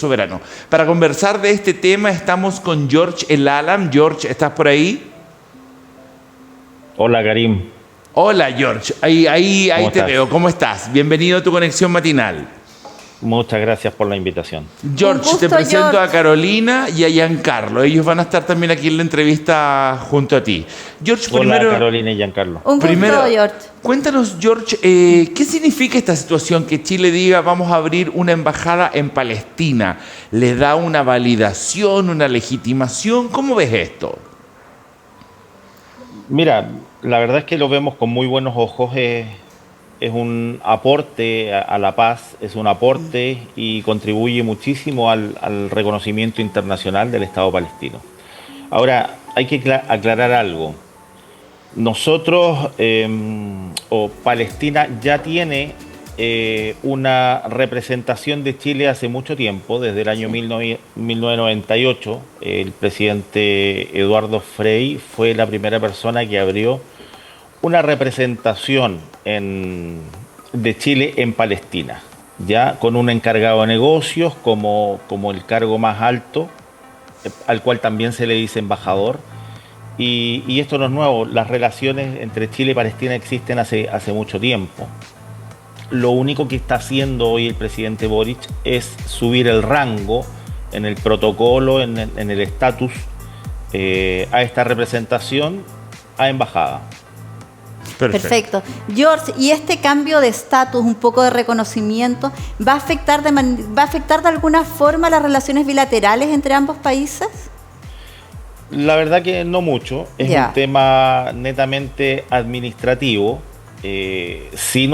soberano. Para conversar de este tema estamos con George El Alam. George, ¿estás por ahí? Hola, Karim. Hola, George. Ahí ¿Cómo te estás? veo. ¿Cómo estás? Bienvenido a tu conexión matinal. Muchas gracias por la invitación. George, Un gusto, te presento George. a Carolina y a Giancarlo. Ellos van a estar también aquí en la entrevista junto a ti. George, Hola, Carolina y Giancarlo. Un gusto, George. Cuéntanos, George, ¿qué significa esta situación que Chile diga vamos a abrir una embajada en Palestina? ¿Le da una validación, una legitimación? ¿Cómo ves esto? Mira, la verdad es que lo vemos con muy buenos ojos. Es un aporte a la paz, es un aporte y contribuye muchísimo al reconocimiento internacional del Estado palestino. Ahora, hay que aclarar algo. Nosotros, o Palestina, ya tiene una representación de Chile hace mucho tiempo, desde el año 1998. El presidente Eduardo Frei fue la primera persona que abrió una representación de Chile en Palestina, ya con un encargado de negocios como el cargo más alto, al cual también se le dice embajador. Y esto no es nuevo, las relaciones entre Chile y Palestina existen hace mucho tiempo. Lo único que está haciendo hoy el presidente Boric es subir el rango en el protocolo, en el estatus, a esta representación a embajada. Perfecto. George, ¿y este cambio de estatus, un poco de reconocimiento, va a afectar de alguna forma las relaciones bilaterales entre ambos países? La verdad que no mucho, es un tema netamente administrativo. Sí,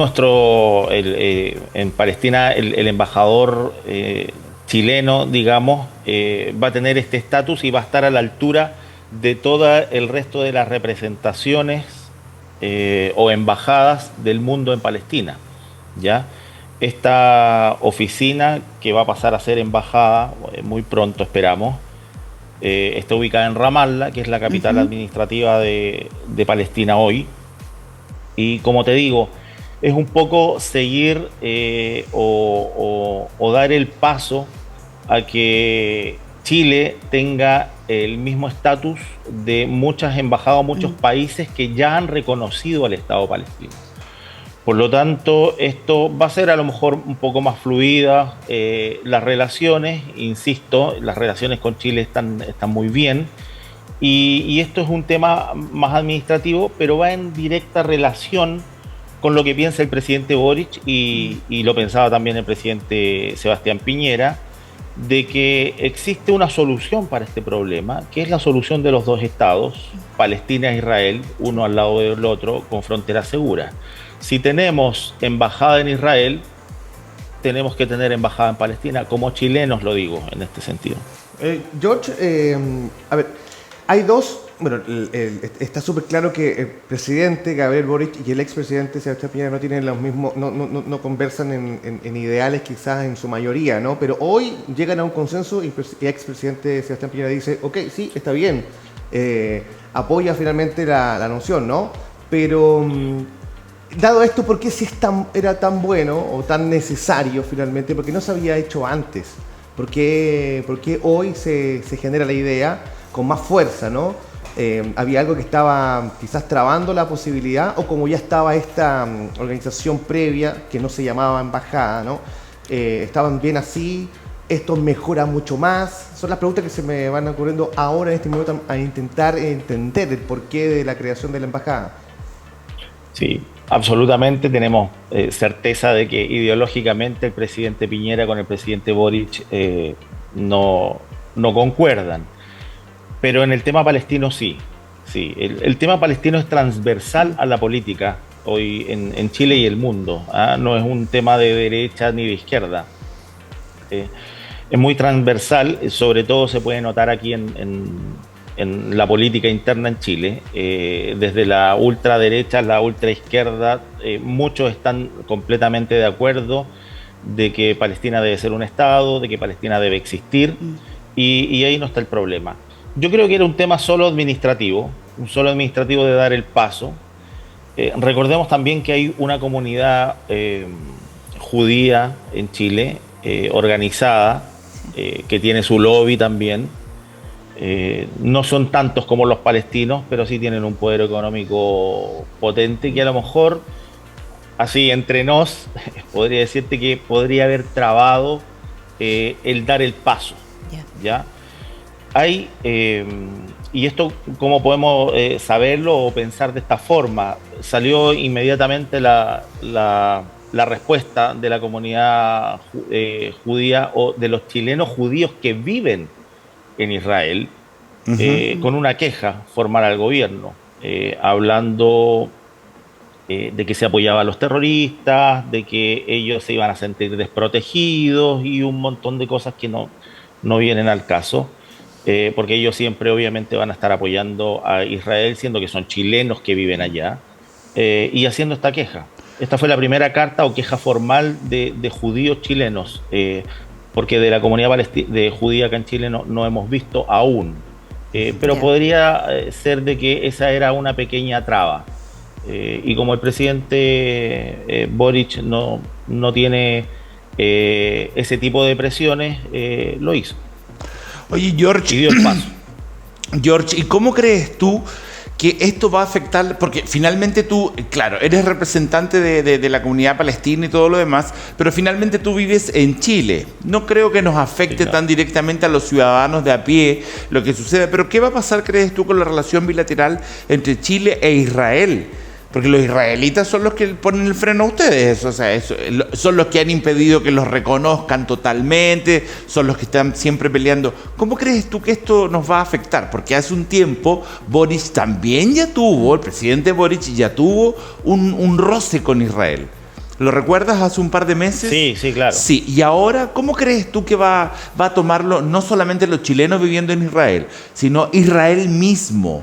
en Palestina el embajador chileno, digamos, va a tener este estatus y va a estar a la altura de todo el resto de las representaciones o embajadas del mundo en Palestina, ¿ya? Esta oficina, que va a pasar a ser embajada muy pronto, esperamos, está ubicada en Ramallah, que es la capital administrativa de Palestina hoy. Y como te digo, es un poco seguir o dar el paso a que Chile tenga el mismo estatus de muchas embajadas, muchos países que ya han reconocido al Estado palestino. Por lo tanto, esto va a ser a lo mejor un poco más fluida. Las relaciones, insisto, las relaciones con Chile están muy bien. Y esto es un tema más administrativo, pero va en directa relación con lo que piensa el presidente Boric y lo pensaba también el presidente Sebastián Piñera, de que existe una solución para este problema, que es la solución de los dos estados, Palestina e Israel, uno al lado del otro, con frontera segura. Si tenemos embajada en Israel, tenemos que tener embajada en Palestina, como chilenos lo digo en este sentido. George, a ver, hay dos, bueno, está súper claro que el presidente Gabriel Boric y el expresidente Sebastián Piñera no tienen los mismos, no conversan en ideales quizás en su mayoría, ¿no? Pero hoy llegan a un consenso y el expresidente Sebastián Piñera dice, ok, sí, está bien, apoya finalmente la noción, ¿no? Pero dado esto, ¿por qué si era tan bueno o tan necesario finalmente? Porque no se había hecho antes. ¿Por qué hoy se genera la idea con más fuerza, ¿no? ¿Había algo que estaba quizás trabando la posibilidad? ¿O como ya estaba esta organización previa, que no se llamaba embajada, ¿no? ¿Estaban bien así? ¿Esto mejora mucho más? Son las preguntas que se me van ocurriendo ahora en este momento a intentar entender el porqué de la creación de la embajada. Sí, absolutamente tenemos certeza de que ideológicamente el presidente Piñera con el presidente Boric no concuerdan. Pero en el tema palestino sí. El tema palestino es transversal a la política hoy en Chile y el mundo. No es un tema de derecha ni de izquierda. Es muy transversal, sobre todo se puede notar aquí en la política interna en Chile. Desde la ultraderecha a la ultraizquierda, muchos están completamente de acuerdo de que Palestina debe ser un Estado, de que Palestina debe existir, y ahí no está el problema. Yo creo que era un tema solo administrativo de dar el paso. Recordemos también que hay una comunidad judía en Chile, organizada, que tiene su lobby también. No son tantos como los palestinos, pero sí tienen un poder económico potente que a lo mejor, así entre nos, podría decirte que podría haber trabado el dar el paso. ¿Ya? Hay, y esto, ¿cómo podemos saberlo o pensar de esta forma? Salió inmediatamente la respuesta de la comunidad judía o de los chilenos judíos que viven en Israel, con una queja formal al gobierno, hablando de que se apoyaba a los terroristas, de que ellos se iban a sentir desprotegidos y un montón de cosas que no vienen al caso, porque ellos siempre obviamente van a estar apoyando a Israel, siendo que son chilenos que viven allá, y haciendo esta queja. Esta fue la primera carta o queja formal de judíos chilenos, porque de la comunidad de judía acá en Chile no hemos visto aún. Pero podría ser de que esa era una pequeña traba. Y como el presidente Boric no tiene ese tipo de presiones, lo hizo. Oye, George, y dio el paso. George, ¿y cómo crees tú que esto va a afectar? Porque finalmente tú, claro, eres representante de la comunidad palestina y todo lo demás, pero finalmente tú vives en Chile. No creo que nos afecte, sí, claro, tan directamente a los ciudadanos de a pie lo que sucede, pero ¿qué va a pasar, crees tú, con la relación bilateral entre Chile e Israel? Porque los israelitas son los que ponen el freno a ustedes, o sea, son los que han impedido que los reconozcan totalmente, son los que están siempre peleando. ¿Cómo crees tú que esto nos va a afectar? Porque hace un tiempo Boric también el presidente Boric ya tuvo un roce con Israel. ¿Lo recuerdas hace un par de meses? Sí, claro. Sí, y ahora, ¿cómo crees tú que va a tomarlo no solamente los chilenos viviendo en Israel, sino Israel mismo?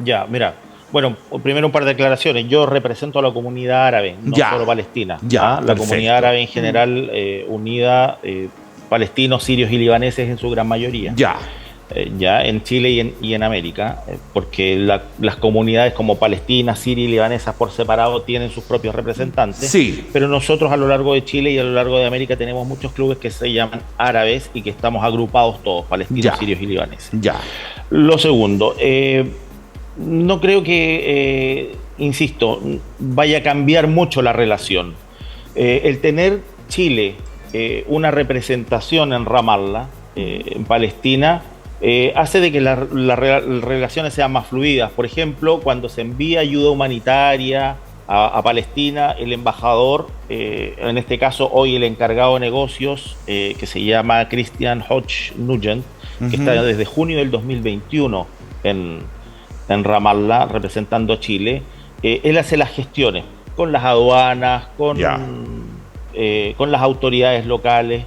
Ya, mira. Bueno, primero un par de declaraciones. Yo represento a la comunidad árabe, no solo palestina. La comunidad árabe en general, unida, palestinos, sirios y libaneses en su gran mayoría. Ya en Chile y en América, porque las comunidades como palestinas, sirias y libanesas por separado tienen sus propios representantes. Sí. Pero nosotros a lo largo de Chile y a lo largo de América tenemos muchos clubes que se llaman árabes y que estamos agrupados todos, palestinos, sirios y libaneses. Lo segundo, no creo que, insisto, vaya a cambiar mucho la relación. El tener Chile una representación en Ramallah, en Palestina, hace de que las relaciones sean más fluidas. Por ejemplo, cuando se envía ayuda humanitaria a Palestina, el embajador, en este caso hoy el encargado de negocios, que se llama Christian Hodge Nugent, que está desde junio del 2021 en Ramallah representando a Chile, él hace las gestiones con las aduanas, con las autoridades locales,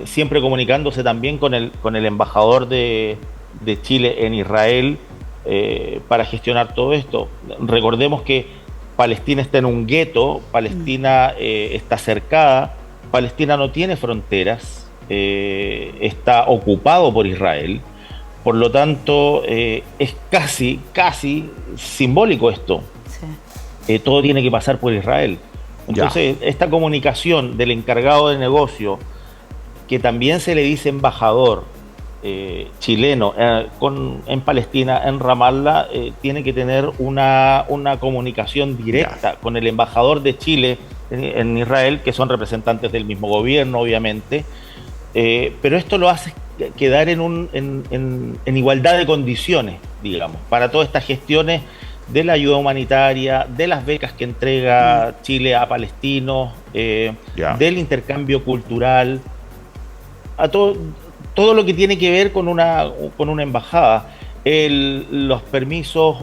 siempre comunicándose también con el embajador de Chile en Israel para gestionar todo esto. Recordemos que Palestina está en un gueto, Palestina está cercada, Palestina no tiene fronteras, está ocupado por Israel. Por lo tanto, es casi simbólico esto. Sí. Todo tiene que pasar por Israel. Entonces, esta comunicación del encargado de negocio, que también se le dice embajador chileno en Palestina, en Ramallah, tiene que tener una comunicación directa con el embajador de Chile en Israel, que son representantes del mismo gobierno, obviamente. Pero esto lo hace quedar en igualdad de condiciones, digamos, para todas estas gestiones de la ayuda humanitaria, de las becas que entrega Chile a palestinos, del intercambio cultural, a todo lo que tiene que ver con una embajada, los permisos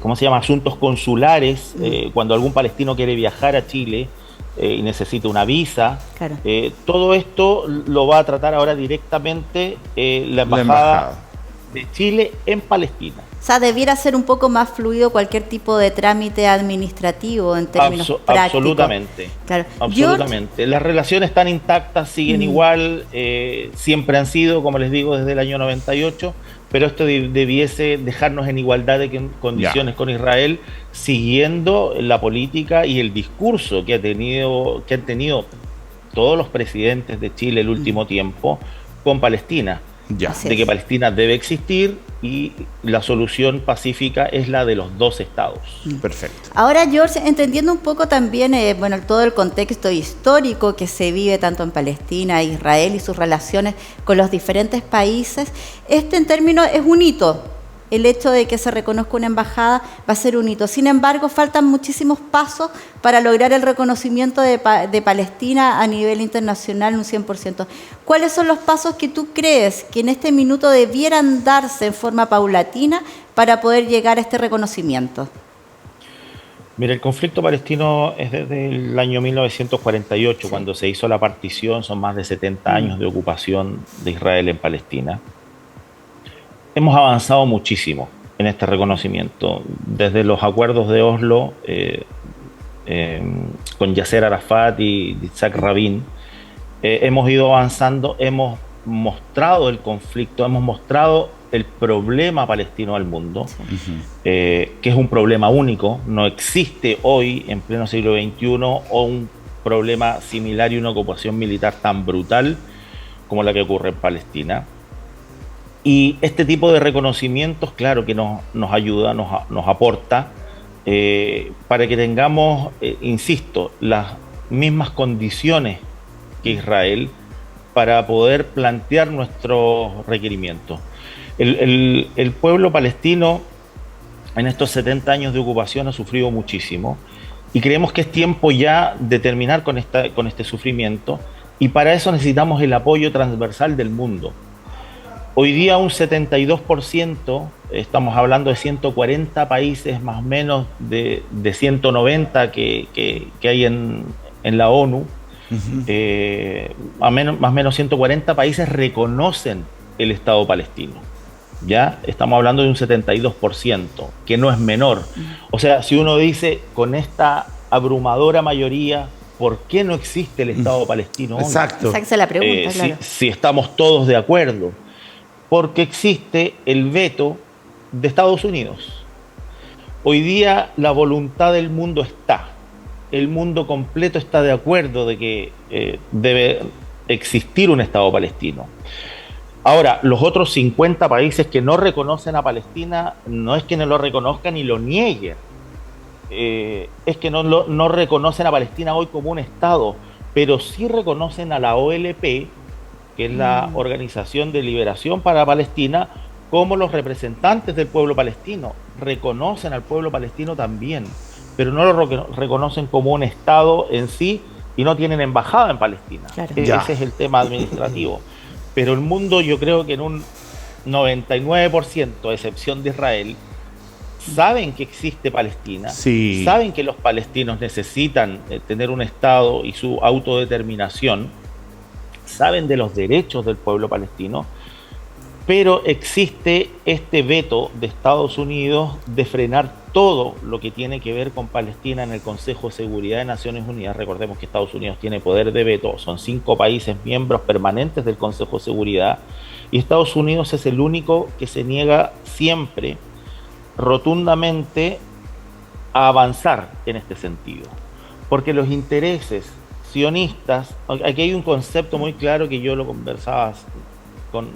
¿cómo se llama? Asuntos consulares, cuando algún palestino quiere viajar a Chile y necesita una visa. Todo esto lo va a tratar ahora directamente la embajada de Chile en Palestina. O sea, debiera ser un poco más fluido cualquier tipo de trámite administrativo en términos prácticos. Absolutamente. Claro. Absolutamente. Las relaciones están intactas, siguen igual, siempre han sido, como les digo, desde el año 98, pero esto debiese dejarnos en igualdad de condiciones con Israel, siguiendo la política y el discurso que han tenido todos los presidentes de Chile el último tiempo con Palestina. De que Palestina debe existir y la solución pacífica es la de los dos estados. Perfecto. Ahora, George, entendiendo un poco también todo el contexto histórico que se vive tanto en Palestina, Israel y sus relaciones con los diferentes países, en términos es un hito. El hecho de que se reconozca una embajada va a ser un hito. Sin embargo, faltan muchísimos pasos para lograr el reconocimiento de Palestina a nivel internacional un 100%. ¿Cuáles son los pasos que tú crees que en este minuto debieran darse en forma paulatina para poder llegar a este reconocimiento? Mira, el conflicto palestino es desde el año 1948, cuando se hizo la partición, son más de 70 años de ocupación de Israel en Palestina. Hemos avanzado muchísimo en este reconocimiento, desde los acuerdos de Oslo con Yasser Arafat y Yitzhak Rabin. Hemos ido avanzando, hemos mostrado el conflicto, hemos mostrado el problema palestino al mundo, que es un problema único. No existe hoy, en pleno siglo XXI, un problema similar y una ocupación militar tan brutal como la que ocurre en Palestina. Y este tipo de reconocimientos, claro que nos ayuda, nos aporta, para que tengamos, insisto, las mismas condiciones que Israel para poder plantear nuestros requerimientos. El pueblo palestino en estos 70 años de ocupación ha sufrido muchísimo y creemos que es tiempo ya de terminar con este sufrimiento, y para eso necesitamos el apoyo transversal del mundo. Hoy día un 72%, estamos hablando de 140 países más o menos de 190 que hay en la ONU, más o menos 140 países reconocen el Estado palestino. ¿Ya? Estamos hablando de un 72%, que no es menor. O sea, si uno dice con esta abrumadora mayoría, ¿por qué no existe el Estado palestino hoy? Exacto. Esa es la pregunta, claro. Si estamos todos de acuerdo. Porque existe el veto de Estados Unidos. Hoy día la voluntad del mundo está. El mundo completo está de acuerdo de que debe existir un Estado palestino. Ahora, los otros 50 países que no reconocen a Palestina, no es que no lo reconozcan y lo nieguen. Es que no reconocen a Palestina hoy como un Estado, pero sí reconocen a la OLP, que es la Organización de Liberación para Palestina, como los representantes del pueblo palestino. Reconocen al pueblo palestino también, pero no lo reconocen como un Estado en sí y no tienen embajada en Palestina. Claro. Ese es el tema administrativo. Pero el mundo, yo creo que en un 99%, a excepción de Israel, saben que existe Palestina, saben que los palestinos necesitan tener un Estado y su autodeterminación, saben de los derechos del pueblo palestino, pero existe este veto de Estados Unidos de frenar todo lo que tiene que ver con Palestina en el Consejo de Seguridad de Naciones Unidas. Recordemos que Estados Unidos tiene poder de veto, son 5 países miembros permanentes del Consejo de Seguridad, y Estados Unidos es el único que se niega siempre, rotundamente, a avanzar en este sentido, porque los intereses sionistas, aquí hay un concepto muy claro que yo lo conversaba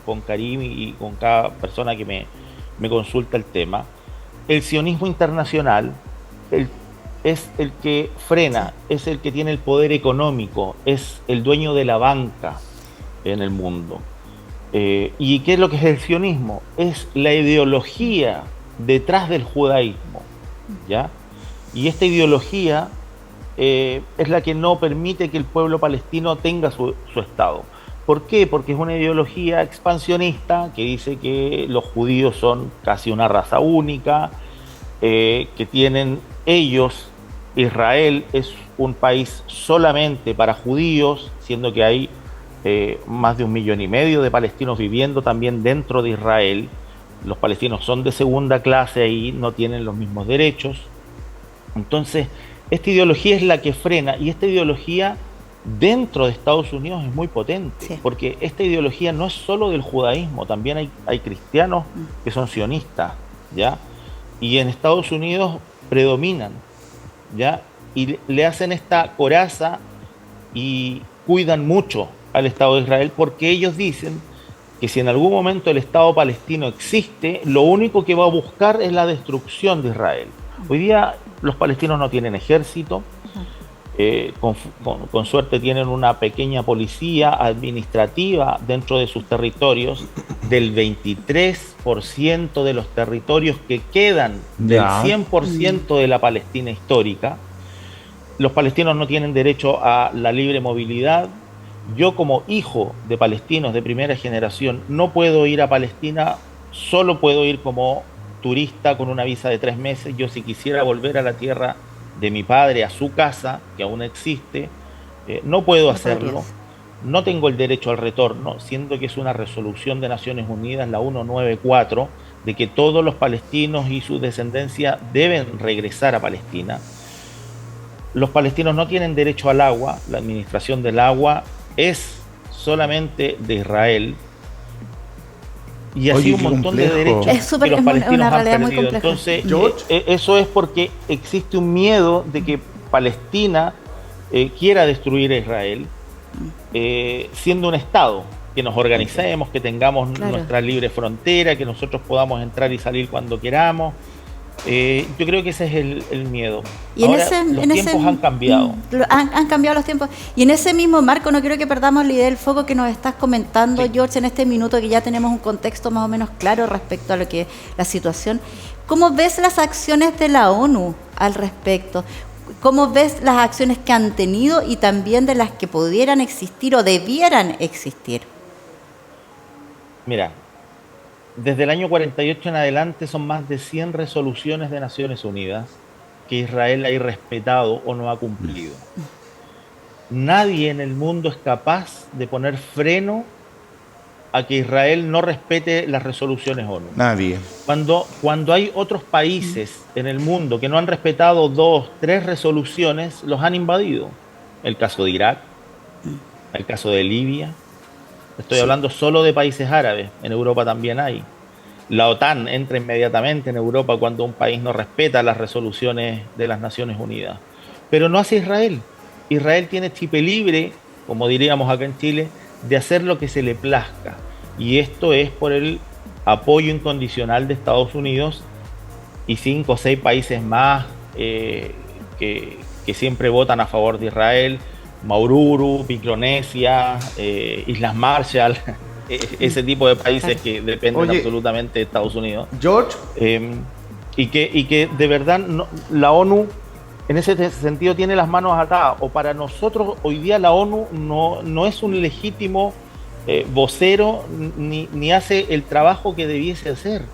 con Karim y con cada persona que me consulta el tema. El sionismo internacional es el que frena, es el que tiene el poder económico, es el dueño de la banca en el mundo. ¿Y qué es lo que es el sionismo? Es la ideología detrás del judaísmo, ¿ya? Y esta ideología es la que no permite que el pueblo palestino tenga su Estado. ¿Por qué? Porque es una ideología expansionista que dice que los judíos son casi una raza única, que tienen ellos, Israel es un país solamente para judíos, siendo que hay más de 1,5 millones de palestinos viviendo también dentro de Israel, los palestinos son de segunda clase y no tienen los mismos derechos. Entonces, esta ideología es la que frena, y esta ideología dentro de Estados Unidos es muy potente, Sí. porque esta ideología no es solo del judaísmo, también hay cristianos que son sionistas, ¿ya? Y en Estados Unidos predominan, ¿ya? Y le hacen esta coraza y cuidan mucho al Estado de Israel, porque ellos dicen que si en algún momento el Estado palestino existe, lo único que va a buscar es la destrucción de Israel. Hoy día los palestinos no tienen ejército, con suerte tienen una pequeña policía administrativa dentro de sus territorios. Del 23% de los territorios que quedan del 100% de la Palestina histórica, los palestinos no tienen derecho a la libre movilidad. Yo, como hijo de palestinos de primera generación, no puedo ir a Palestina, solo puedo ir como turista con una visa de 3 meses. Yo, si quisiera volver a la tierra de mi padre, a su casa, que aún existe, no puedo hacerlo. No tengo el derecho al retorno, siendo que es una resolución de Naciones Unidas, la 194, de que todos los palestinos y su descendencia deben regresar a Palestina. Los palestinos no tienen derecho al agua, la administración del agua es solamente de Israel, y así un montón de derechos que los palestinos han perdido. Entonces, eso es porque existe un miedo de que Palestina quiera destruir a Israel, siendo un Estado, que nos organicemos, que tengamos nuestra libre frontera, que nosotros podamos entrar y salir cuando queramos. Yo creo que ese es el miedo. Y ahora, los tiempos han cambiado. Han cambiado los tiempos. Y en ese mismo marco, no quiero que perdamos la idea del foco que nos estás comentando, sí, George, en este minuto que ya tenemos un contexto más o menos claro respecto a lo que la situación. ¿Cómo ves las acciones de la ONU al respecto? ¿Cómo ves las acciones que han tenido y también de las que pudieran existir o debieran existir? Mira, desde el año 48 en adelante son más de 100 resoluciones de Naciones Unidas que Israel ha irrespetado o no ha cumplido. Nadie en el mundo es capaz de poner freno a que Israel no respete las resoluciones ONU. Nadie. Cuando hay otros países en el mundo que no han respetado 2, 3 resoluciones, los han invadido. El caso de Irak, el caso de Libia. Estoy hablando solo de países árabes, en Europa también hay. La OTAN entra inmediatamente en Europa cuando un país no respeta las resoluciones de las Naciones Unidas. Pero no hace Israel. Israel tiene chipe libre, como diríamos acá en Chile, de hacer lo que se le plazca. Y esto es por el apoyo incondicional de Estados Unidos y 5 o 6 países más que siempre votan a favor de Israel. Maururu, Micronesia, Islas Marshall, ese tipo de países que dependen absolutamente de Estados Unidos. George. Y que de verdad la ONU en ese sentido tiene las manos atadas. O para nosotros hoy día la ONU no es un legítimo vocero ni hace el trabajo que debiese hacer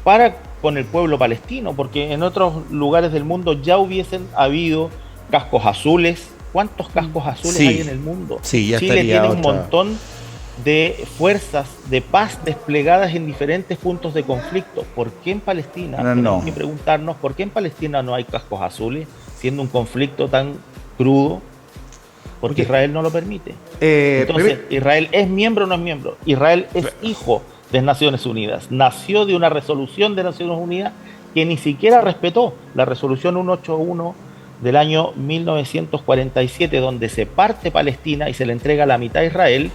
para con el pueblo palestino, porque en otros lugares del mundo ya hubiesen habido cascos azules. ¿Cuántos cascos azules hay en el mundo? Sí, ya Chile tiene un montón de fuerzas de paz desplegadas en diferentes puntos de conflicto. ¿Por qué en Palestina? Tenemos que preguntarnos, ¿por qué en Palestina no hay cascos azules, siendo un conflicto tan crudo? Porque Israel no lo permite. Entonces, ¿Israel es miembro o no es miembro? Israel es hijo de Naciones Unidas. Nació de una resolución de Naciones Unidas que ni siquiera respetó la resolución 181 del año 1947, donde se parte Palestina y se le entrega la mitad a Israel.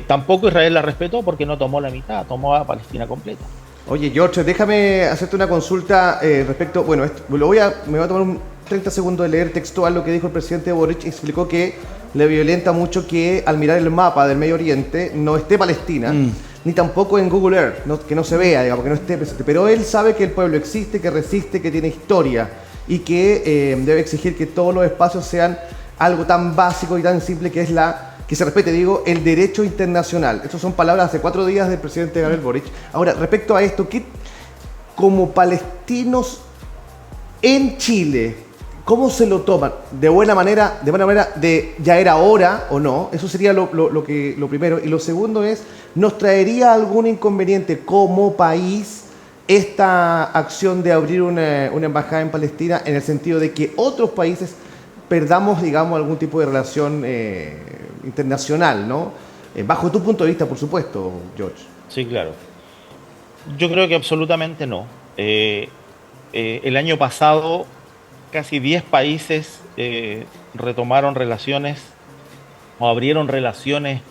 Tampoco Israel la respetó porque no tomó la mitad, tomó a Palestina completa. Oye, George, déjame hacerte una consulta respecto, bueno, me voy a tomar un 30 segundos de leer textual lo que dijo el presidente Boric. Explicó que le violenta mucho que al mirar el mapa del Medio Oriente no esté Palestina, ni tampoco en Google Earth, que no se vea, digamos, que no esté presente. Pero él sabe que el pueblo existe, que resiste, que tiene historia y que debe exigir que todos los espacios sean algo tan básico y tan simple que es que se respete, el derecho internacional. Estas son palabras hace 4 días del presidente Gabriel Boric. Ahora, respecto a esto, ¿qué como palestinos en Chile, ¿cómo se lo toman? ¿De buena manera, de ya era hora o no? Eso sería lo primero. Y lo segundo es, ¿nos traería algún inconveniente como país esta acción de abrir una embajada en Palestina, en el sentido de que otros países perdamos, digamos, algún tipo de relación internacional, ¿no? Bajo tu punto de vista, por supuesto, George. Sí, claro. Yo creo que absolutamente no. El año pasado casi 10 países retomaron relaciones o abrieron relaciones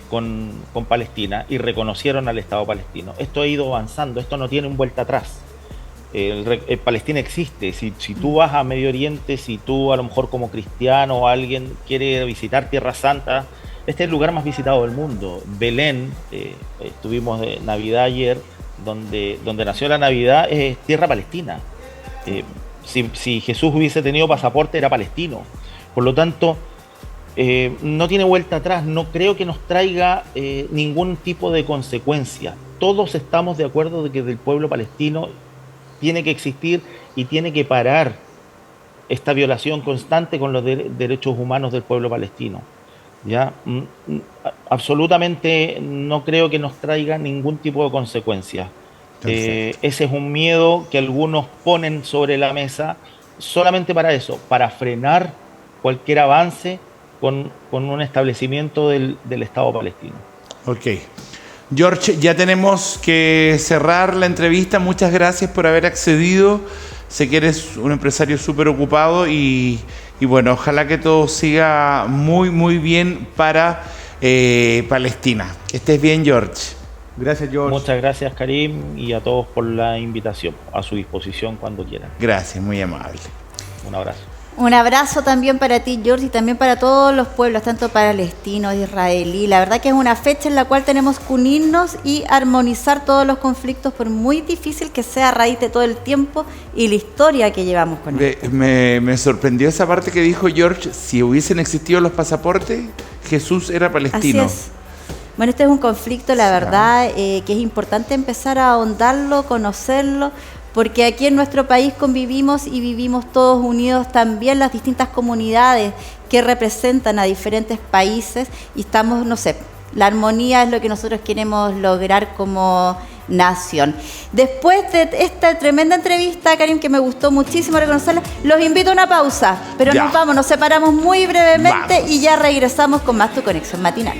con Palestina y reconocieron al Estado palestino. Esto ha ido avanzando, esto no tiene un vuelta atrás. Palestina existe. Si tú vas a Medio Oriente, si tú a lo mejor como cristiano o alguien quiere visitar Tierra Santa, este es el lugar más visitado del mundo. Belén, estuvimos de Navidad ayer, donde nació la Navidad, es tierra palestina. Si Jesús hubiese tenido pasaporte, era palestino. Por lo tanto, no tiene vuelta atrás. No creo que nos traiga ningún tipo de consecuencia. Todos estamos de acuerdo de que del pueblo palestino tiene que existir y tiene que parar esta violación constante con los derechos humanos del pueblo palestino. ¿Ya? Absolutamente no creo que nos traiga ningún tipo de consecuencia. Ese es un miedo que algunos ponen sobre la mesa solamente para eso, para frenar cualquier avance con un establecimiento del Estado palestino. Ok. George, ya tenemos que cerrar la entrevista. Muchas gracias por haber accedido. Sé que eres un empresario súper ocupado y bueno, ojalá que todo siga muy, muy bien para Palestina. Que estés bien, George. Gracias, George. Muchas gracias, Karim, y a todos por la invitación. A su disposición cuando quieran. Gracias, muy amable. Un abrazo. Un abrazo también para ti, George, y también para todos los pueblos, tanto palestinos, israelí. La verdad que es una fecha en la cual tenemos que unirnos y armonizar todos los conflictos, por muy difícil que sea, a raíz de todo el tiempo y la historia que llevamos con esto. Me sorprendió esa parte que dijo George: si hubiesen existido los pasaportes, Jesús era palestino. Así es. Bueno, este es un conflicto, la verdad, que es importante empezar a ahondarlo, conocerlo, porque aquí en nuestro país convivimos y vivimos todos unidos también las distintas comunidades que representan a diferentes países y estamos, no sé, la armonía es lo que nosotros queremos lograr como nación. Después de esta tremenda entrevista, Karim, que me gustó muchísimo reconocerla, los invito a una pausa, pero nos separamos muy brevemente y ya regresamos con más Tu Conexión Matinal.